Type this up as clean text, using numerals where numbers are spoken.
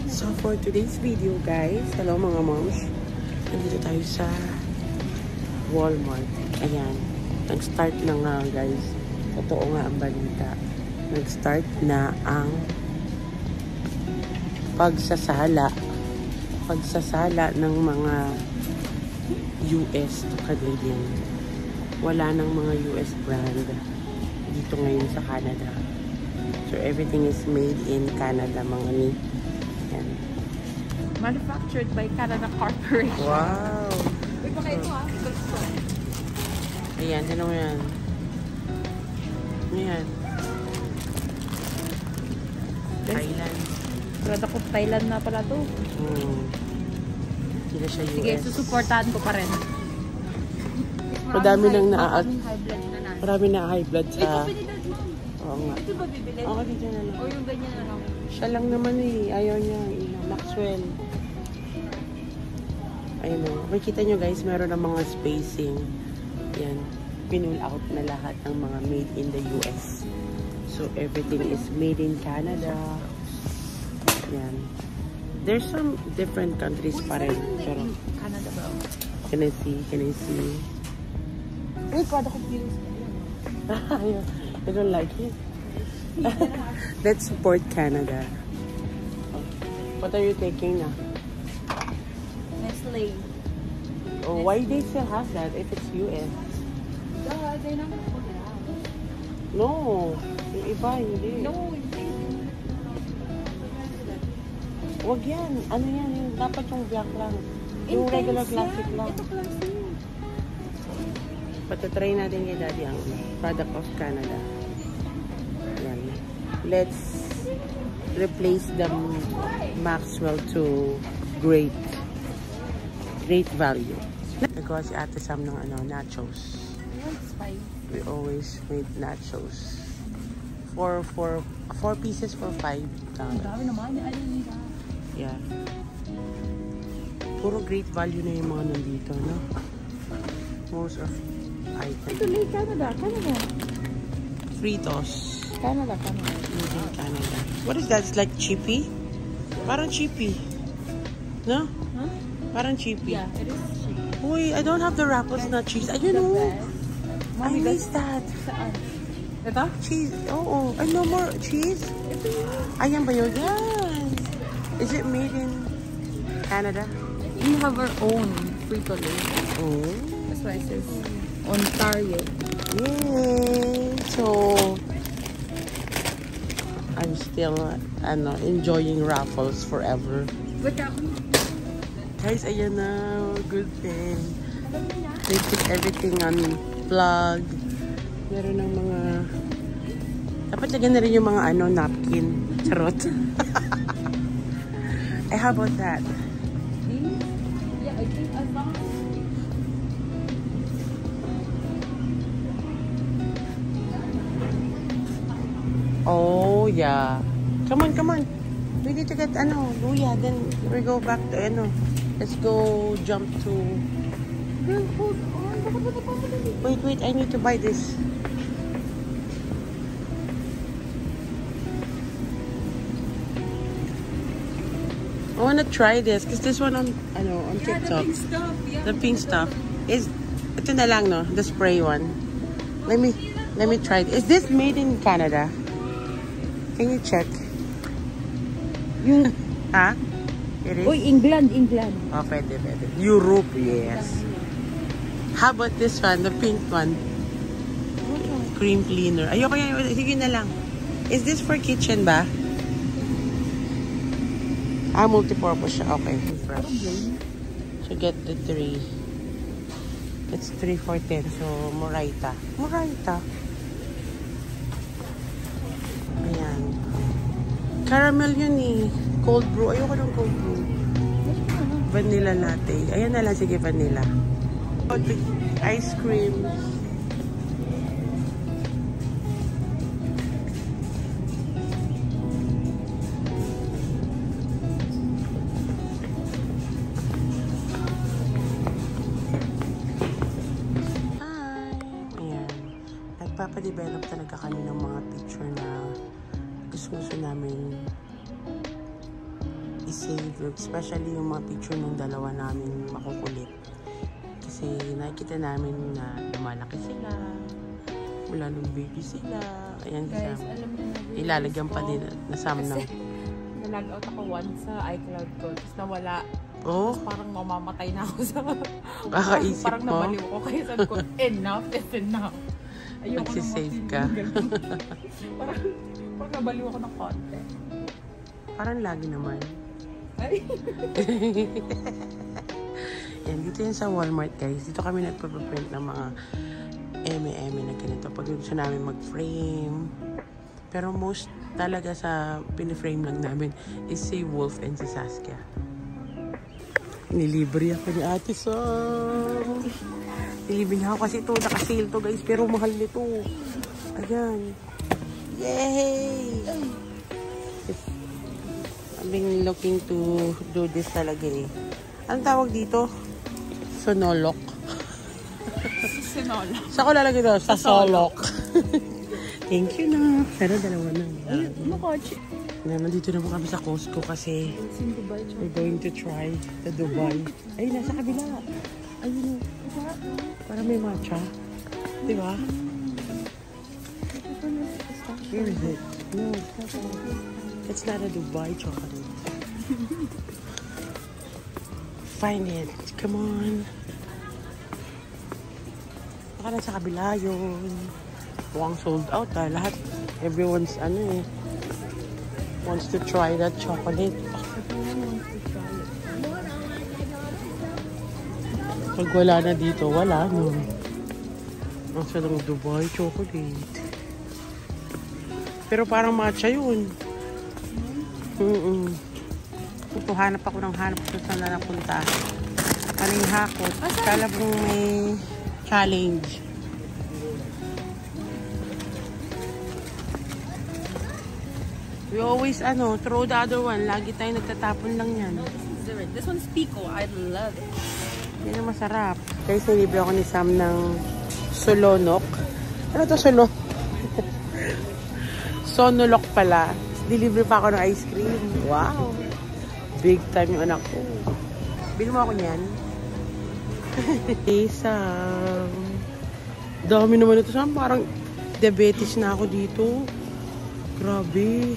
So for today's video guys, hello mga moms. Nandito tayo sa Walmart. Ayan, nag-start na nga guys. Totoo nga ang balita. Nag-start na ang pagsasala ng mga US to Canadian. Wala nang mga US brand dito ngayon sa Canada. So everything is made in Canada mga ni. Ayan. Manufactured by Canada Corporation. Wow! Wait, baka ito ha? Ayan, ano yan? Ayan. Thailand. Product of Thailand na pala to. Hindi na siya US. Sige, susuportahan ko pa rin. Madami nang high blood na na. Marami na high blood sa... Ito pinidad mo. Oo nga. Ito ba bibili? Oo, dito na lang. O yung ganyan na lang. Siya lang naman eh. Ayaw niya. Maxwell. Ayun o. Makikita nyo guys, meron ng mga spacing. Yan. Pinull out na lahat ng mga made in the US. So, everything is made in Canada. Yan. There's some different countries pa rin. Pero, Canada ba? Can I see? Uy, product of views. I don't like it. Let's support Canada. What are you taking now? Nestle. Oh, why they still have that if it's US? They're not gonna put it out. No, yung iba hindi. No, Wag yan. Ano yan? Yung, dapat yung black lang. Yung regular plastic lang. Ito plastic. Patatry natin kay Daddy ang product of Canada. Yan. Let's replace the Maxwell to great value. Nagawa si Ate Sam ng nachos. We always made nachos. Four pieces for $5. Ang dami naman. Yeah. Puro great value na yung mga nandito, no? Most of items. Ito may Canada. Fritos. Canada. Made in Canada. What is that? It's like chippy? Parang chippy. No? Huh? Parang chippy. Yeah, it is cheap. Uy, I don't have the Raffles nut cheese. Ayun o. I miss that. Saan? Ito? Cheese. Oo. Ay, no more cheese. Ayan ba yun? Yan. Is it made in Canada? We have our own Frito-Lay. Oh. That's why it says Ontario. Yay! So, I'm still enjoying Raffles forever. Guys, ayan na. Good thing. They put everything on plug. Meron ng mga... Dapat lagyan na rin yung mga napkin. Charot. Eh, how about that? Yeah, I think as long as... Oh, yeah. Come on. We need to get, luya. Then we go back to, let's go jump to... Girl, hold on. Wait. I need to buy this. I want to try this because this one on TikTok. The pink stuff. Ito na lang, no? The spray one. Let me try it. Is this made in Canada? Can you check? Yung... Ha? It is? Uy, England. Oh, pwede. Europe, yes. How about this one? The pink one? Cream cleaner. Ayoko yan. Sige na lang. Is this for kitchen ba? Multi-purpose siya. Okay. Fresh. So, get the 3. It's 3 for 10. So, Moraita. Ayan. Caramel yun eh. Cold brew. Ayoko ng cold brew. Vanilla latte. Ayan na lang. Sige, vanilla. Ice cream. Nagpapadevelop talaga kami ng mga picture na gusto namin save, especially yung mga picture ng dalawa namin makukulit. Kasi nakikita namin na lumalaki sila, mula nung baby sila. Ayan, Guys, alam mo na ilalagyan pa din na thumbnail. Nalag out ako once sa iCloud ko, tapos nawala. Oh, Tapos parang mamamatay na ako sa... kakaisip parang mo. nabaliw ko. Kaya sabi ko, enough is enough. Ayoko Nagsisave nang ka. parang nabaliw ako ng konti. Parang lagi naman. Ay! Yan, dito yan sa Walmart, guys. Dito kami nagpapaprint ng mga eme-eme na ganito. Pag gusto namin mag-frame. Pero most talaga sa piniframe lang namin is si Wolf and si Saskia. Nilibre ako ni Ate Sam. Nilibre niya ako kasi ito. Naka-sale to, guys. Pero mahal nito. Ayan. Yay! I've been looking to do this talaga eh. Anong tawag dito? Sonolok. Sinolo. Saan ko lalagay ito? Sa solok. Thank you na. Pero dalawa na. Makachi. Nandito na po kami sa Costco kasi we're going to try the Dubai. Ay, nasa kabila. Ayun. Para may matcha. Diba? Where is it? No, it's not a Dubai chocolate. Find it. Come on. Baka nasa kabila yun. Mukhang sold out ah. Lahat. Everyone's wants to try that chocolate. Pag wala na dito, wala no. Nasa lang Dubai chocolate. Pero parang matcha yun. Ito, hanap ako ng hanap kung saan na napunta. Ano yung hakot? Kala bang may challenge. We always, throw the other one. Lagi tayo nagtatapon lang yan. No, this one's Pico. I love it. Yan ang masarap. Guys, nilibre ako ni Sam ng Solonok. Ano to, Solonok? Sonolok pala. Deliver pa ako ng ice cream. Wow! Big time yung anak ko. Bili mo ako niyan. Sam. Dami naman ito. Sam, parang diabetes na ako dito. Grabe.